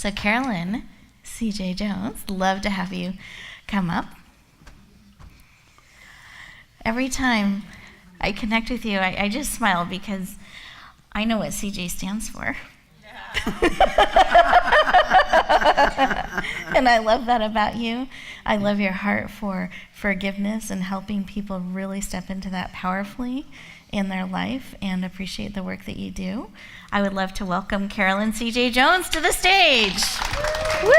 So Carolyn, CJ Jones, love to have you come up. Every time I connect with you, I just smile because I know what CJ stands for. And I love that about you. I love your heart for forgiveness and helping people really step into that powerfully in their life and appreciate the work that you do. I would love to welcome Carolyn CJ Jones to the stage. Woo!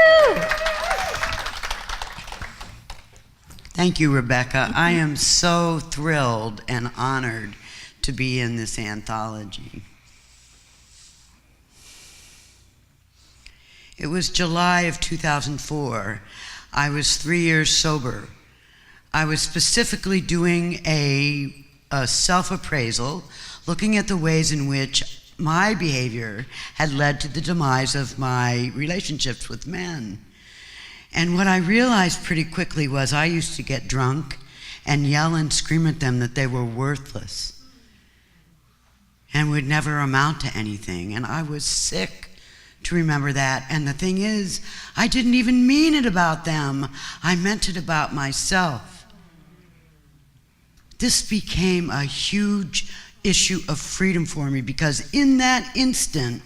Thank you, Rebecca. I am so thrilled and honored to be in this anthology. It was July of 2004. I was 3 years sober. I was specifically doing a self-appraisal, looking at the ways in which my behavior had led to the demise of my relationships with men. And what I realized pretty quickly was I used to get drunk and yell and scream at them that they were worthless and would never amount to anything. And I was sick to remember that. And the thing is, I didn't even mean it about them. I meant it about myself. This became a huge issue of freedom for me because in that instant,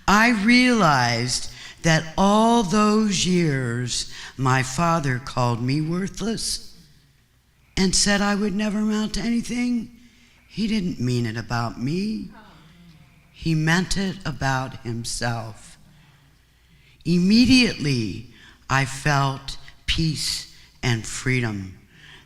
I realized that all those years, my father called me worthless and said I would never amount to anything. He didn't mean it about me. He meant it about himself. Immediately, I felt peace and freedom.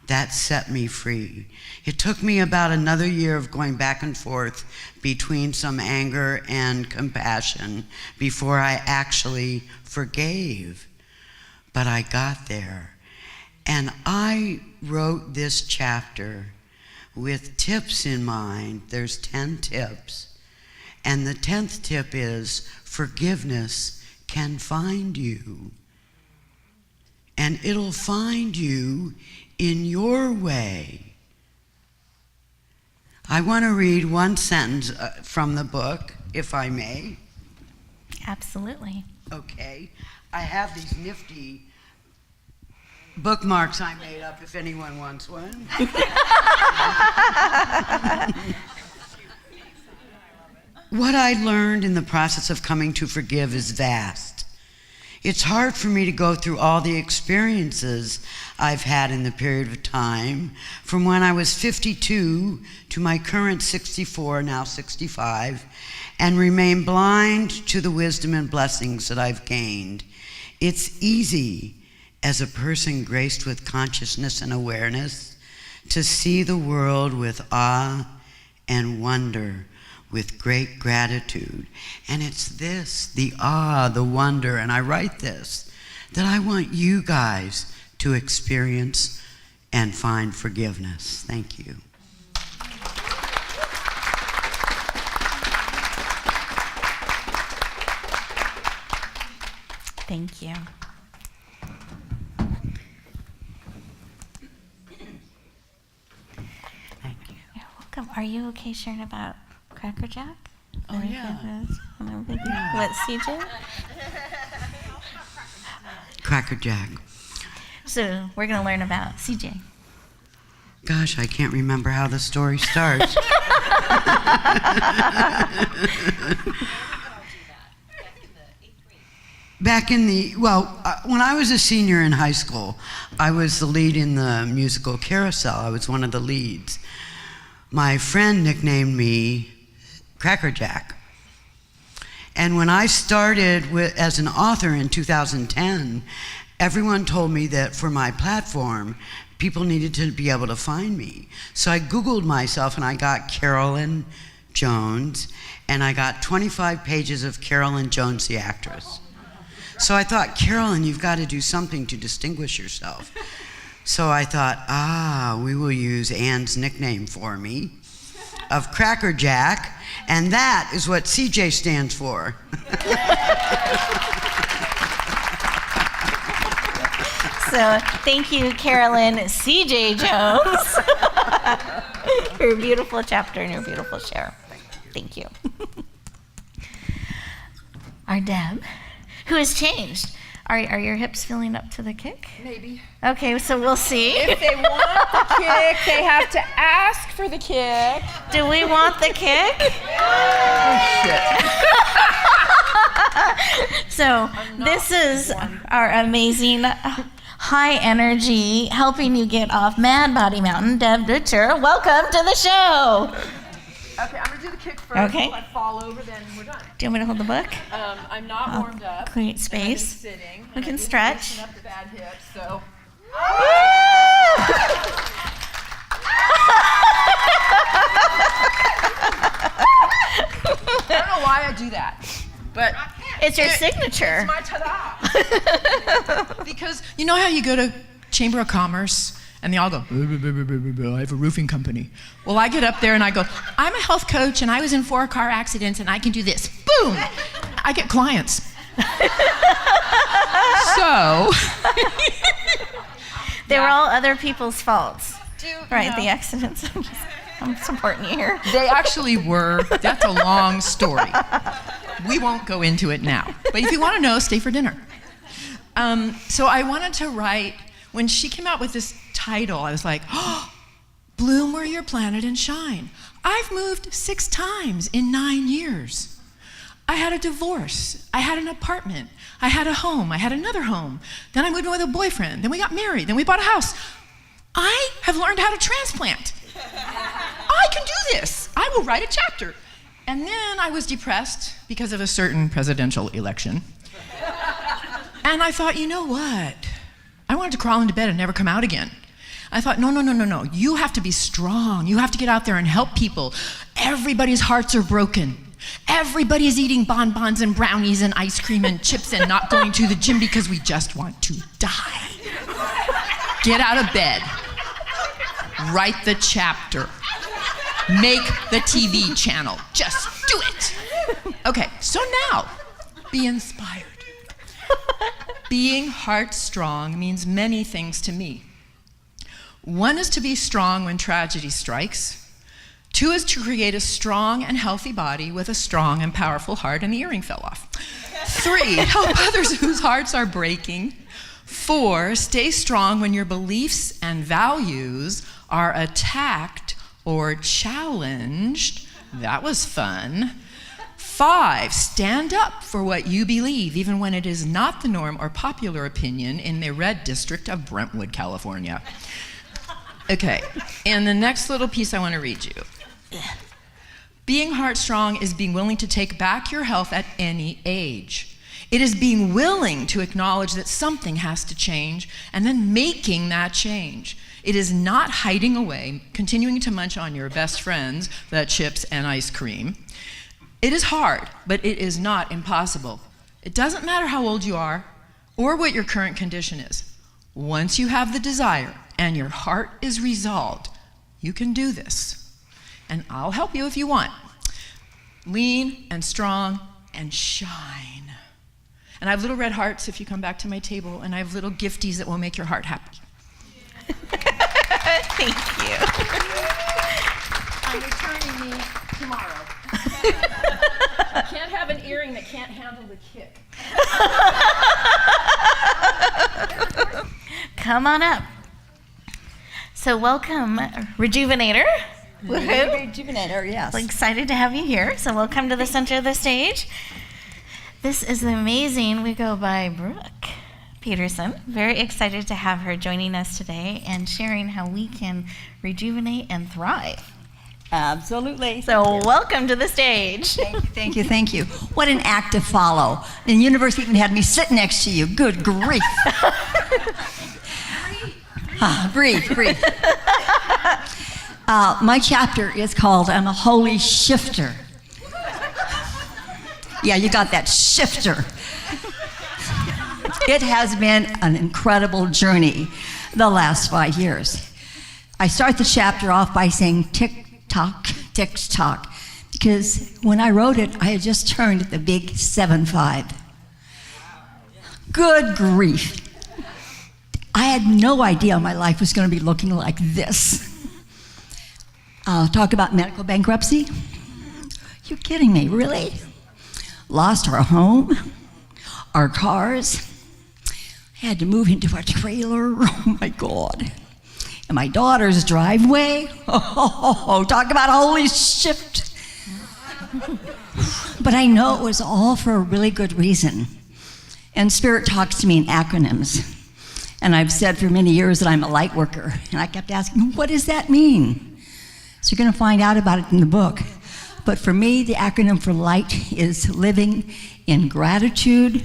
That set me free. It took me about another year of going back and forth between some anger and compassion before I actually forgave. But I got there. And I wrote this chapter with tips in mind. There's 10 tips. And the 10th tip is forgiveness can find you. And it'll find you in your way. I want to read one sentence from the book, if I may. Absolutely. Okay. I have these nifty bookmarks I made up if anyone wants one. What I learned in the process of coming to forgive is vast. It's hard for me to go through all the experiences I've had in the period of time, from when I was 52 to my current 64, now 65, and remain blind to the wisdom and blessings that I've gained. It's easy, as a person graced with consciousness and awareness, to see the world with awe and wonder, with great gratitude. And it's this, the awe, the wonder, and I write this, that I want you guys to experience and find forgiveness. Thank you. Thank you. Thank you. You're welcome. Are you okay sharing about Cracker Jack? Oh, yeah. What, CJ? Cracker Jack. So we're going to learn about CJ. Gosh, I can't remember how the story starts. When I was a senior in high school, I was the lead in the musical Carousel. I was one of the leads. My friend nicknamed me Cracker Jack. And when I started as an author in 2010, everyone told me that for my platform, people needed to be able to find me. So I Googled myself and I got Carolyn Jones, and I got 25 pages of Carolyn Jones, the actress. So I thought, Carolyn, you've got to do something to distinguish yourself. So I thought, we will use Anne's nickname for me of Cracker Jack, and that is what CJ stands for. So thank you, Carolyn CJ Jones, for your beautiful chapter and your beautiful share. Thank you. Our Deb, Who has changed? Are your hips feeling up to the kick? Maybe. Okay, so we'll see. If they want the kick, they have to ask for the kick. Do we want the kick? Oh, shit. So this is our amazing high energy, helping you get off Mad Body Mountain, Deb Butcher. Welcome to the show. Okay, I'm gonna do the kick first. Okay. If I fall over, then we're done. Do you want me to hold the book? I'm not warmed up. Create space. Sitting. We can stretch. Up the bad hips, so. I don't know why I do that, but It's your signature. it's my ta-da. Because you know how you go to Chamber of Commerce and they all go, I have a roofing company. Well, I get up there and I go, I'm a health coach and I was in 4 car accidents and I can do this. Boom! I get clients. So. They were all other people's faults. Right, know. the accidents. I'm supporting you here. They actually were. That's a long story. We won't go into it now. But if you want to know, stay for dinner. So I wanted to write, when she came out with this title, I was like, oh, bloom where you're planted and shine. I've moved 6 times in 9 years. I had a divorce. I had an apartment. I had a home. I had another home. Then I moved in with a boyfriend. Then we got married. Then we bought a house. I have learned how to transplant. I can do this. I will write a chapter. And then I was depressed because of a certain presidential election. And I thought, you know what? I wanted to crawl into bed and never come out again. I thought, no. You have to be strong. You have to get out there and help people. Everybody's hearts are broken. Everybody's eating bonbons and brownies and ice cream and chips and not going to the gym because we just want to die. Get out of bed. Write the chapter. Make the TV channel. Just do it. Okay, so now, be inspired. Being heart strong means many things to me. 1 is to be strong when tragedy strikes. 2 is to create a strong and healthy body with a strong and powerful heart, and the earring fell off. 3, help others whose hearts are breaking. 4, stay strong when your beliefs and values are attacked or challenged. That was fun. 5, stand up for what you believe, even when it is not the norm or popular opinion in the red district of Brentwood, California. Okay, and the next little piece I want to read you. Being heartstrong is being willing to take back your health at any age. It is being willing to acknowledge that something has to change and then making that change. It is not hiding away, continuing to munch on your best friends, the chips and ice cream. It is hard, but it is not impossible. It doesn't matter how old you are or what your current condition is. Once you have the desire and your heart is resolved, you can do this. And I'll help you if you want. Lean and strong and shine. And I have little red hearts if you come back to my table, and I have little gifties that will make your heart happy. Thank you. I'm returning me tomorrow. I can't have an earring that can't handle the kick. Come on up. So welcome, Rejuvenator. Woohoo. Rejuvenator, yes. We're excited to have you here. So welcome to the center of the stage. This is amazing. We go by Brooke Peterson. Very excited to have her joining us today and sharing how we can rejuvenate and thrive. Absolutely. So welcome to the stage. Thank you. What an act to follow. And the universe even had me sit next to you. Good grief. Breathe. My chapter is called I'm a Holy Shifter. Yeah, you got that, shifter. It has been an incredible journey the last 5 years. I start the chapter off by saying tick-tock, tick-tock, because when I wrote it, I had just turned the big 7-5. Good grief. I had no idea my life was going to be looking like this. Talk about medical bankruptcy. You're kidding me, really? Lost our home, our cars. I had to move into a trailer. Oh my God. And my daughter's driveway. Oh, talk about a holy shift. But I know it was all for a really good reason. And Spirit talks to me in acronyms. And I've said for many years that I'm a light worker. And I kept asking, what does that mean? So you're going to find out about it in the book. But for me, the acronym for light is living in gratitude,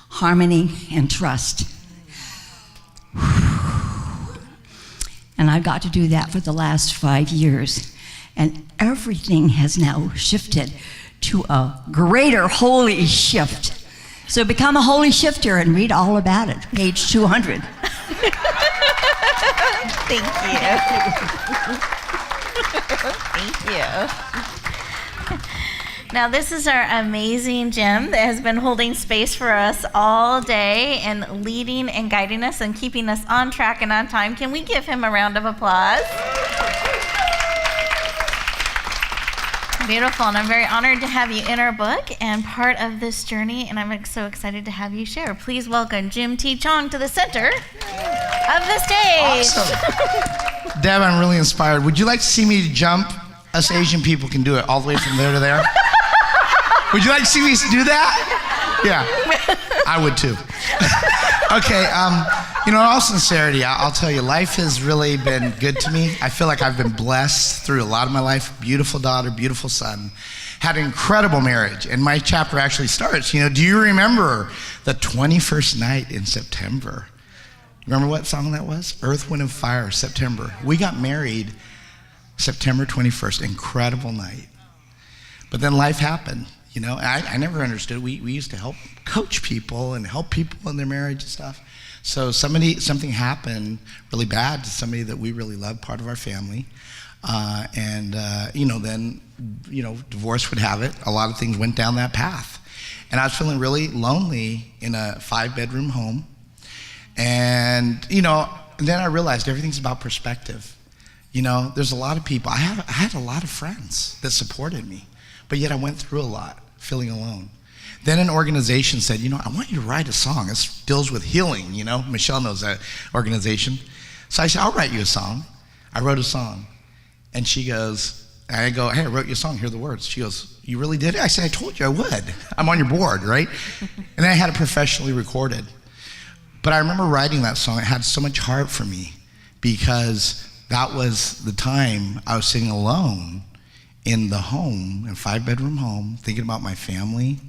harmony, and trust. And I've got to do that for the last 5 years. And everything has now shifted to a greater holy shift. So become a holy shifter and read all about it, page 200. Thank you. Thank you. Now, this is our amazing Jim that has been holding space for us all day and leading and guiding us and keeping us on track and on time. Can we give him a round of applause? Beautiful, and I'm very honored to have you in our book and part of this journey, and I'm so excited to have you share. Please welcome Jim T. Chong to the center of the stage. Awesome. Deb, I'm really inspired. Would you like to see me jump? Us Asian people can do it all the way from there to there. Would you like to see me do that? Yeah, I would too. Okay, in all sincerity, I'll tell you, life has really been good to me. I feel like I've been blessed through a lot of my life. Beautiful daughter, beautiful son. Had an incredible marriage, and my chapter actually starts, do you remember the 21st night in September? Remember what song that was? Earth, Wind, and Fire, September. We got married September 21st, incredible night. But then life happened, I never understood. We used to help coach people and help people in their marriage and stuff. So something happened really bad to somebody that we really loved, part of our family. Then divorce would have it. A lot of things went down that path. And I was feeling really lonely in a 5-bedroom home. And then I realized everything's about perspective. There's a lot of people. I had a lot of friends that supported me, but yet I went through a lot, feeling alone. Then an organization said, I want you to write a song. This deals with healing, Michelle knows that organization. So I said, I'll write you a song. I wrote a song. And she goes, I go, hey, I wrote you a song, here are the words. She goes, you really did it? I said, I told you I would. I'm on your board, right? And then I had it professionally recorded. But I remember writing that song. It had so much heart for me because that was the time I was sitting alone in the home, in a 5-bedroom home, thinking about my family.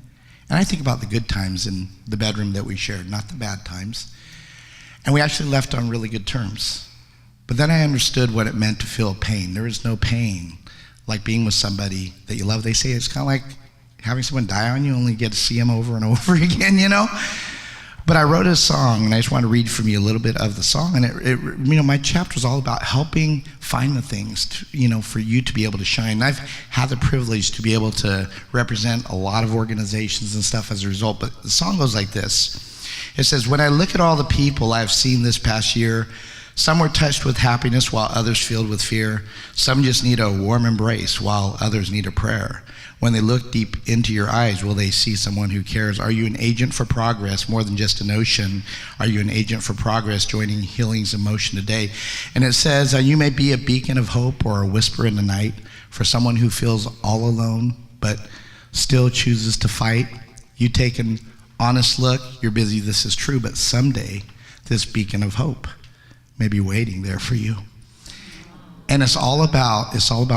And I think about the good times in the bedroom that we shared, not the bad times. And we actually left on really good terms. But then I understood what it meant to feel pain. There is no pain like being with somebody that you love. They say it's kind of like having someone die on you, only get to see them over and over again, But I wrote a song, and I just want to read from you a little bit of the song. And my chapter is all about helping find the things, for you to be able to shine. And I've had the privilege to be able to represent a lot of organizations and stuff as a result. But the song goes like this. It says, when I look at all the people I've seen this past year, some were touched with happiness while others filled with fear. Some just need a warm embrace while others need a prayer. When they look deep into your eyes, will they see someone who cares? Are you an agent for progress more than just a notion? Are you an agent for progress joining healing's emotion today? And it says, you may be a beacon of hope or a whisper in the night for someone who feels all alone but still chooses to fight. You take an honest look, you're busy, this is true, but someday this beacon of hope may be waiting there for you. And it's all about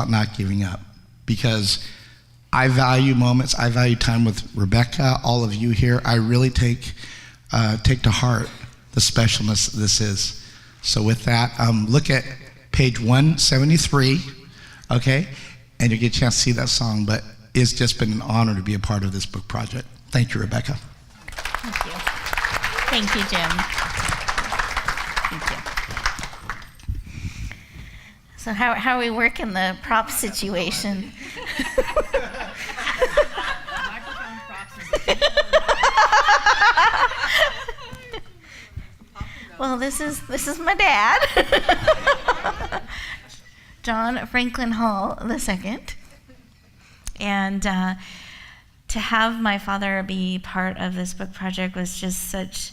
not giving up, because I value moments. I value time with Rebecca, all of you here. I really take to heart the specialness this is. So with that, look at page 173, okay? And you'll get a chance to see that song, but it's just been an honor to be a part of this book project. Thank you, Rebecca. Thank you. Thank you, Jim. Thank you. So how are we working the prop situation? Well, this is my dad, John Franklin Hall II, and to have my father be part of this book project was just such,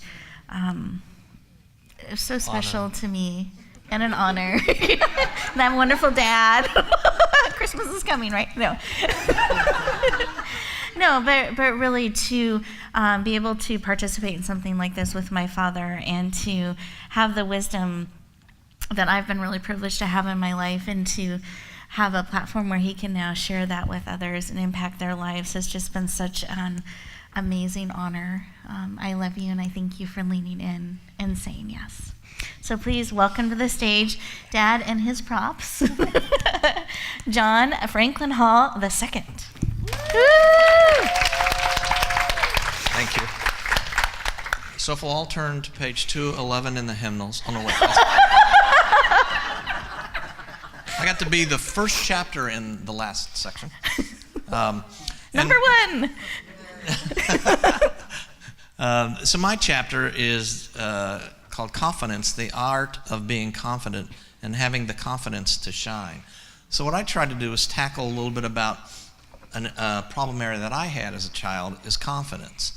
it was so special to me, and an honor. And I'm a wonderful dad. Christmas is coming, right? No. No, but really to be able to participate in something like this with my father, and to have the wisdom that I've been really privileged to have in my life, and to have a platform where he can now share that with others and impact their lives has just been such an amazing honor. I love you, and I thank you for leaning in and saying yes. So please welcome to the stage Dad and his props, John Franklin Hall II. Thank you. So if we'll all turn to page 211 in the hymnals. Oh, no, wait. I got to be the first chapter in the last section. Number one. So my chapter is called Confidence, the Art of Being Confident and Having the Confidence to Shine. So what I tried to do is tackle a little bit about a problem area that I had as a child is confidence.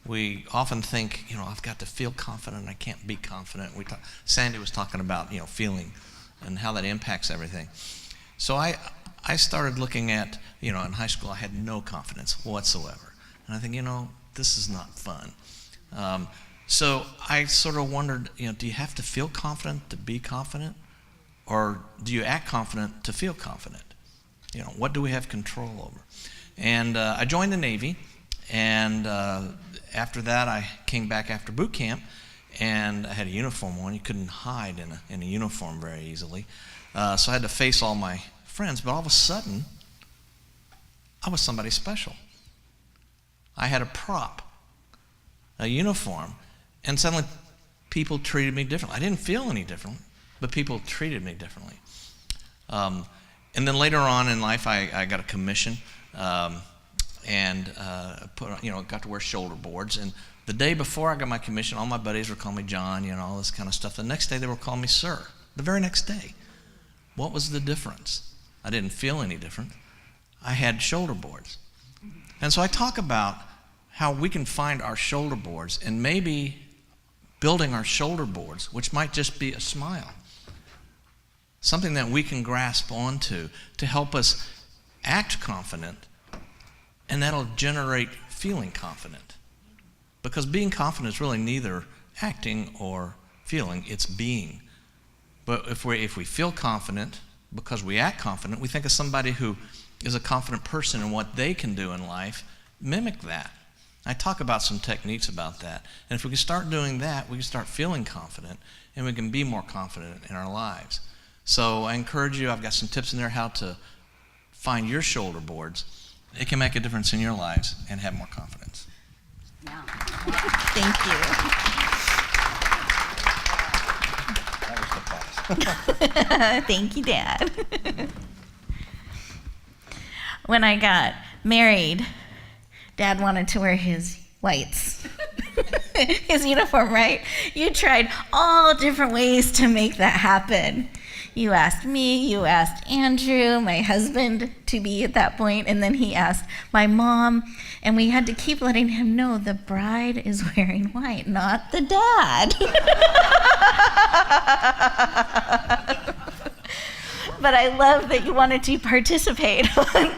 We often think, I've got to feel confident, I can't be confident. Sandy was talking about, feeling and how that impacts everything. So I started looking at, in high school I had no confidence whatsoever. And I think, this is not fun. So I sort of wondered, do you have to feel confident to be confident? Or do you act confident to feel confident? What do we have control over? And I joined the Navy, and after that I came back after boot camp, and I had a uniform on. You couldn't hide in a uniform very easily. So I had to face all my friends, but all of a sudden, I was somebody special. I had a prop, a uniform, and suddenly people treated me differently. I didn't feel any different, but people treated me differently. And then later on in life, I got a commission, and got to wear shoulder boards. And the day before I got my commission, all my buddies were calling me John, all this kind of stuff. The next day, they were calling me Sir. The very next day. What was the difference? I didn't feel any different. I had shoulder boards. And so I talk about how we can find our shoulder boards, and maybe building our shoulder boards, which might just be a smile. Something that we can grasp onto to help us act confident, and that'll generate feeling confident. Because being confident is really neither acting or feeling, it's being. But if we feel confident because we act confident, we think of somebody who is a confident person and what they can do in life, mimic that. I talk about some techniques about that. And if we can start doing that, we can start feeling confident, and we can be more confident in our lives. So I encourage you, I've got some tips in there how to find your shoulder boards. It can make a difference in your lives and have more confidence. Yeah. Thank you. Thank you, Dad. When I got married, Dad wanted to wear his whites. His uniform, right? You tried all different ways to make that happen. You asked me, you asked Andrew, my husband to be at that point, and then he asked my mom, and we had to keep letting him know the bride is wearing white, not the dad. But I love that you wanted to participate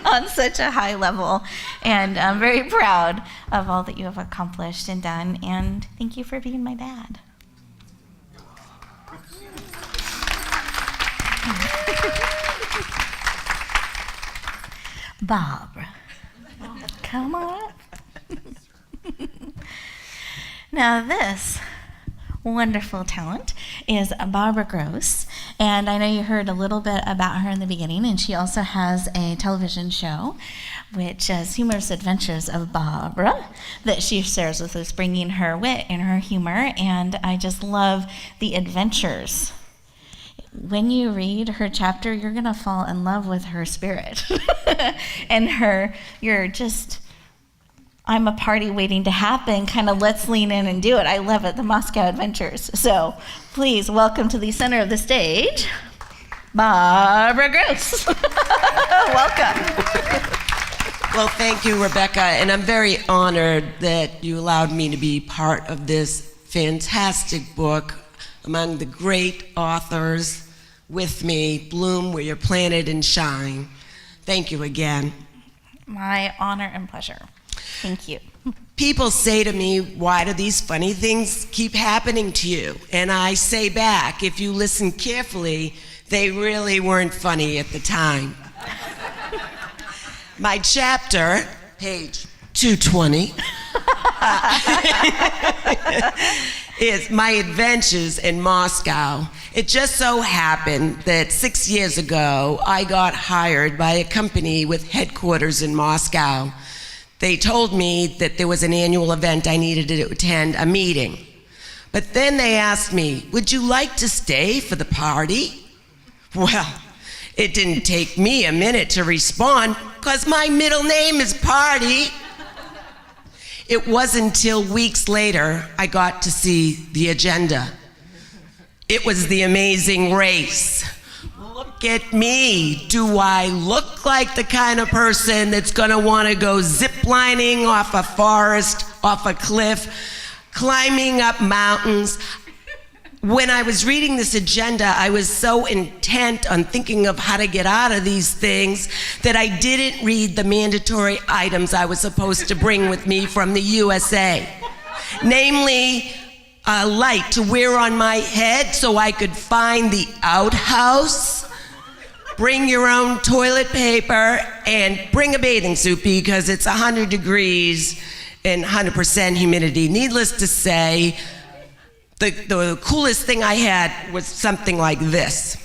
on such a high level, and I'm very proud of all that you have accomplished and done, and thank you for being my dad. Baaaaahbra, come on up. Now this wonderful talent is Baaaaahbra Gross, and I know you heard a little bit about her in the beginning, and she also has a television show which is Humorous Adventures of Baaaaahbra that she shares with us, bringing her wit and her humor, and I just love the adventures. When you read her chapter, you're going to fall in love with her spirit and I'm a party waiting to happen, kind of let's lean in and do it. I love it, the Moscow Adventures. So please welcome to the center of the stage, Baaaaahbra Gross. Welcome. Well, thank you, Rebecca, and I'm very honored that you allowed me to be part of this fantastic book among the great authors with me, bloom where you're planted and shine. Thank you again. My honor and pleasure. Thank you. People say to me, why do these funny things keep happening to you? And I say back, if you listen carefully, they really weren't funny at the time. My chapter, page 220, is my adventures in Moscow. It just so happened that 6 years ago, I got hired by a company with headquarters in Moscow. They told me that there was an annual event I needed to attend, a meeting. But then they asked me, would you like to stay for the party? Well, it didn't take me a minute to respond, because my middle name is Party. It wasn't until weeks later I got to see the agenda. It was the amazing race. Look at me. Do I look like the kind of person that's gonna wanna go ziplining off a forest, off a cliff, climbing up mountains? When I was reading this agenda, I was so intent on thinking of how to get out of these things that I didn't read the mandatory items I was supposed to bring with me from the USA. Namely, a light to wear on my head so I could find the outhouse, bring your own toilet paper, and bring a bathing suit because it's 100 degrees and 100% humidity. Needless to say, the coolest thing I had was something like this.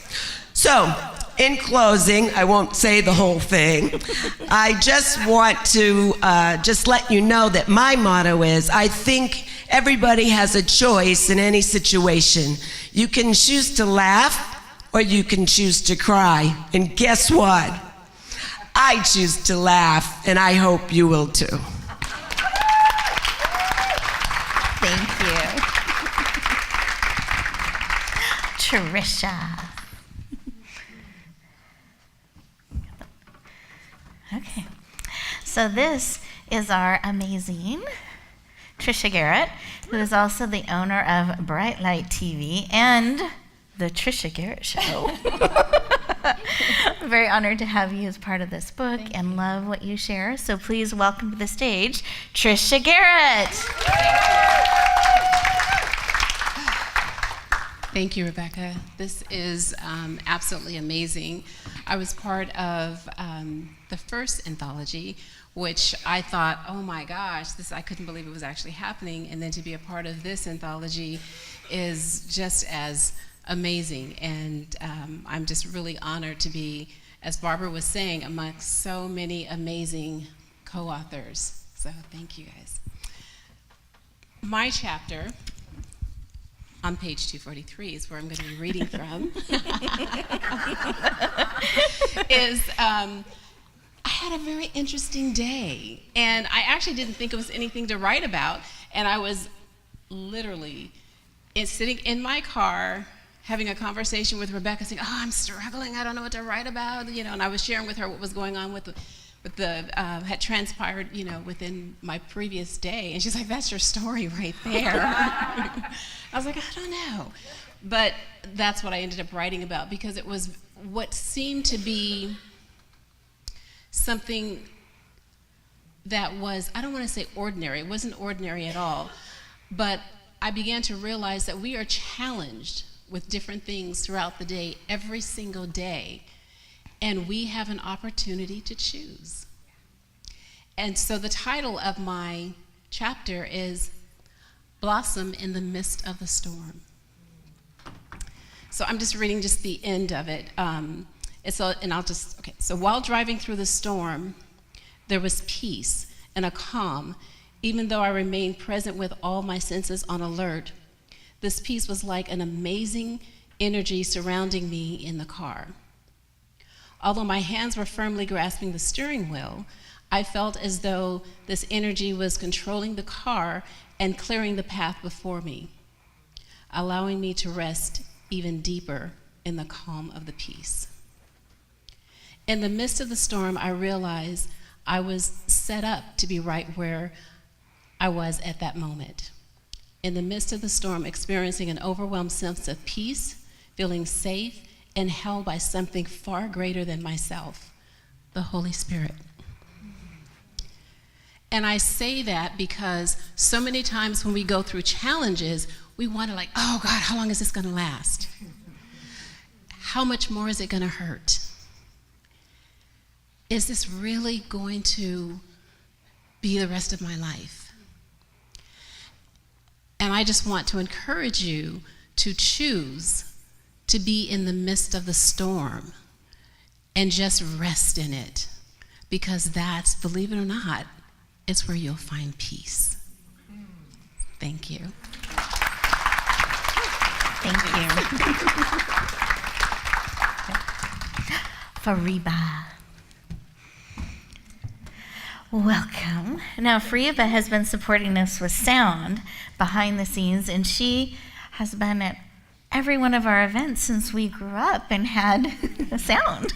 So, in closing, I won't say the whole thing. I just want to just let you know that my motto is, I think everybody has a choice in any situation. You can choose to laugh or you can choose to cry. And guess what? I choose to laugh, and I hope you will too. Thank you. Trisha. Okay. So this is our amazing Trisha Garrett, who is also the owner of Bright Light TV and the Trisha Garrett Show. I'm very honored to have you as part of this book and love what you share. So please welcome to the stage, Trisha Garrett. Thank you, Rebecca. This is absolutely amazing. I was part of the first anthology, which I thought, oh my gosh, I couldn't believe it was actually happening. And then to be a part of this anthology is just as amazing. And I'm just really honored to be, as Barbara was saying, amongst so many amazing co-authors. So thank you guys. My chapter on page 243 is where I'm going to be reading from, is I had a very interesting day, and I actually didn't think it was anything to write about, and I was literally sitting in my car having a conversation with Rebecca saying, oh, I'm struggling, I don't know what to write about, and I was sharing with her what was going on with had transpired, within my previous day. And she's like, that's your story right there. I was like, I don't know. But that's what I ended up writing about, because it was what seemed to be something that was, I don't want to say ordinary. It wasn't ordinary at all. But I began to realize that we are challenged with different things throughout the day, every single day. And we have an opportunity to choose. And so the title of my chapter is Blossom in the Midst of the Storm. So I'm just reading just the end of it. So while driving through the storm, there was peace and a calm, even though I remained present with all my senses on alert. This peace was like an amazing energy surrounding me in the car. Although my hands were firmly grasping the steering wheel, I felt as though this energy was controlling the car and clearing the path before me, allowing me to rest even deeper in the calm of the peace. In the midst of the storm, I realized I was set up to be right where I was at that moment. In the midst of the storm, experiencing an overwhelmed sense of peace, feeling safe, and held by something far greater than myself, the Holy Spirit. And I say that because so many times when we go through challenges, we want to like, oh God, how long is this going to last? How much more is it going to hurt? Is this really going to be the rest of my life? And I just want to encourage you to choose to be in the midst of the storm and just rest in it, because that's, believe it or not, it's where you'll find peace. Thank you. Thank you. Fariba. Welcome. Now, Fariba has been supporting us with sound behind the scenes, and she has been at every one of our events since we grew up and had sound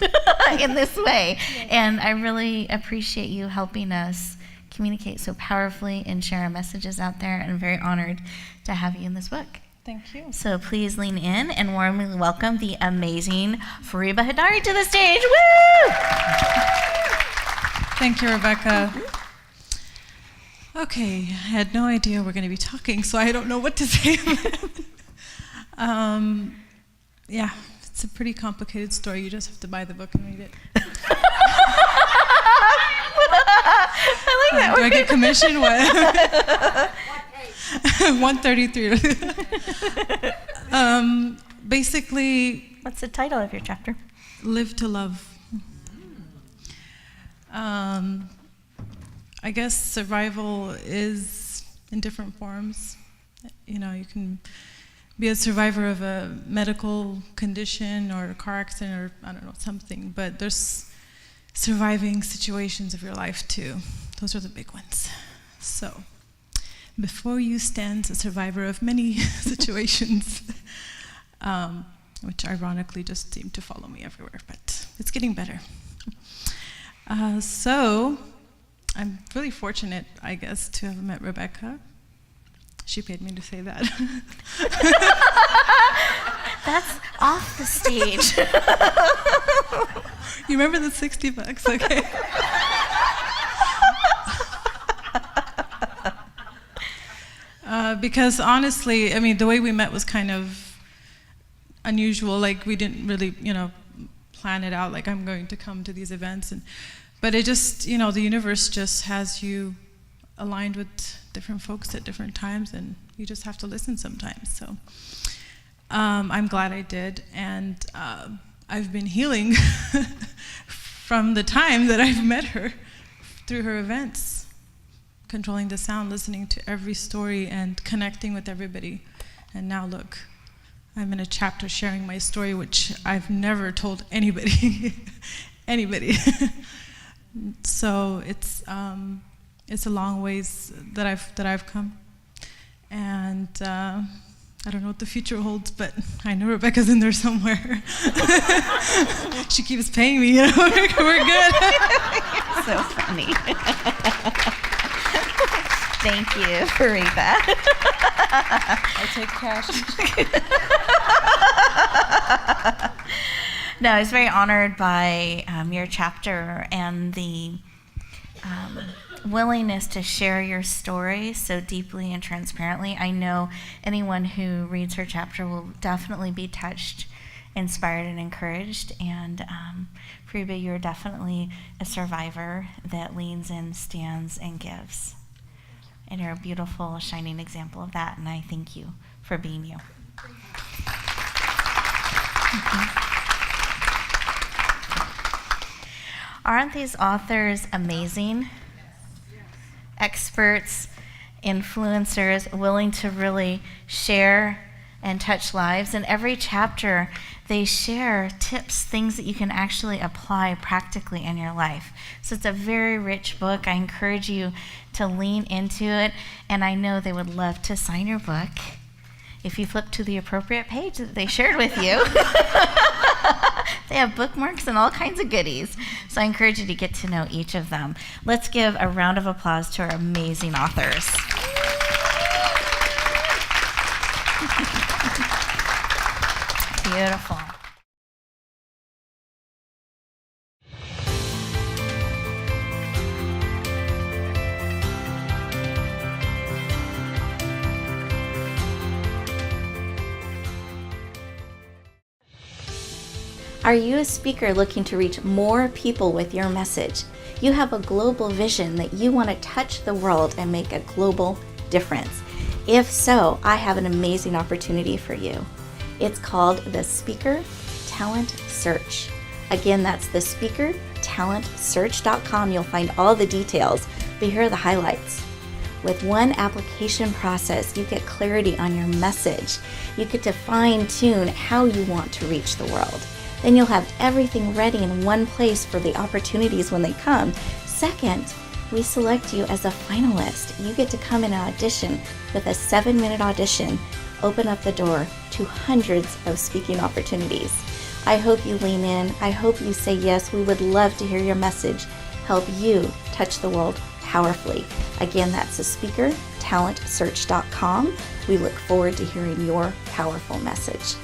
in this way. And I really appreciate you helping us communicate so powerfully and share our messages out there, and I'm very honored to have you in this book. Thank you. So please lean in and warmly welcome the amazing Fariba Haidari to the stage. Woo! Thank you, Rebecca. Okay, I had no idea we're going to be talking, so I don't know what to say. Yeah, it's a pretty complicated story. You just have to buy the book and read it. I like that. Do I get commission? What? 133. Basically, What's the title of your chapter? Live to Love. I guess survival is in different forms. You know, you can be a survivor of a medical condition or a car accident or, I don't know, something, but there's surviving situations of your life too. Those are the big ones. So, before you stand a survivor of many situations, which ironically just seem to follow me everywhere, but it's getting better. So, I'm really fortunate, I guess, to have met Rebecca. She paid me to say that. That's off the stage. You remember the $60? Okay. Because honestly, I mean, the way we met was kind of unusual. Like, we didn't really, plan it out. Like, I'm going to come to these events, but it just, the universe just has you aligned with different folks at different times, and you just have to listen sometimes. So I'm glad I did, and I've been healing from the time that I've met her through her events, controlling the sound, listening to every story, and connecting with everybody. And now look, I'm in a chapter sharing my story, which I've never told anybody. So it's a long ways that I've come, and I don't know what the future holds, but I know Rebecca's in there somewhere. She keeps paying me, we're good. So funny. Thank you, Fariba. I take cash. No, I was very honored by your chapter and the willingness to share your story so deeply and transparently. I know anyone who reads her chapter will definitely be touched, inspired, and encouraged. And Fariba, you're definitely a survivor that leans in, stands, and gives. And you're a beautiful, shining example of that, and I thank you for being you. Aren't these authors amazing? Experts, influencers, willing to really share and touch lives. In every chapter, they share tips, things that you can actually apply practically in your life. So it's a very rich book. I encourage you to lean into it, and I know they would love to sign your book if you flip to the appropriate page that they shared with you. They have bookmarks and all kinds of goodies. So I encourage you to get to know each of them. Let's give a round of applause to our amazing authors. Beautiful. Are you a speaker looking to reach more people with your message? You have a global vision that you want to touch the world and make a global difference. If so, I have an amazing opportunity for you. It's called the Speaker Talent Search. Again, that's the speakertalentsearch.com. You'll find all the details, but here are the highlights. With one application process, you get clarity on your message. You get to fine-tune how you want to reach the world. Then you'll have everything ready in one place for the opportunities when they come. Second, we select you as a finalist. You get to come in and audition with a 7-minute audition, open up the door to hundreds of speaking opportunities. I hope you lean in. I hope you say yes. We would love to hear your message. Help you touch the world powerfully. Again, that's the speakertalentsearch.com. We look forward to hearing your powerful message.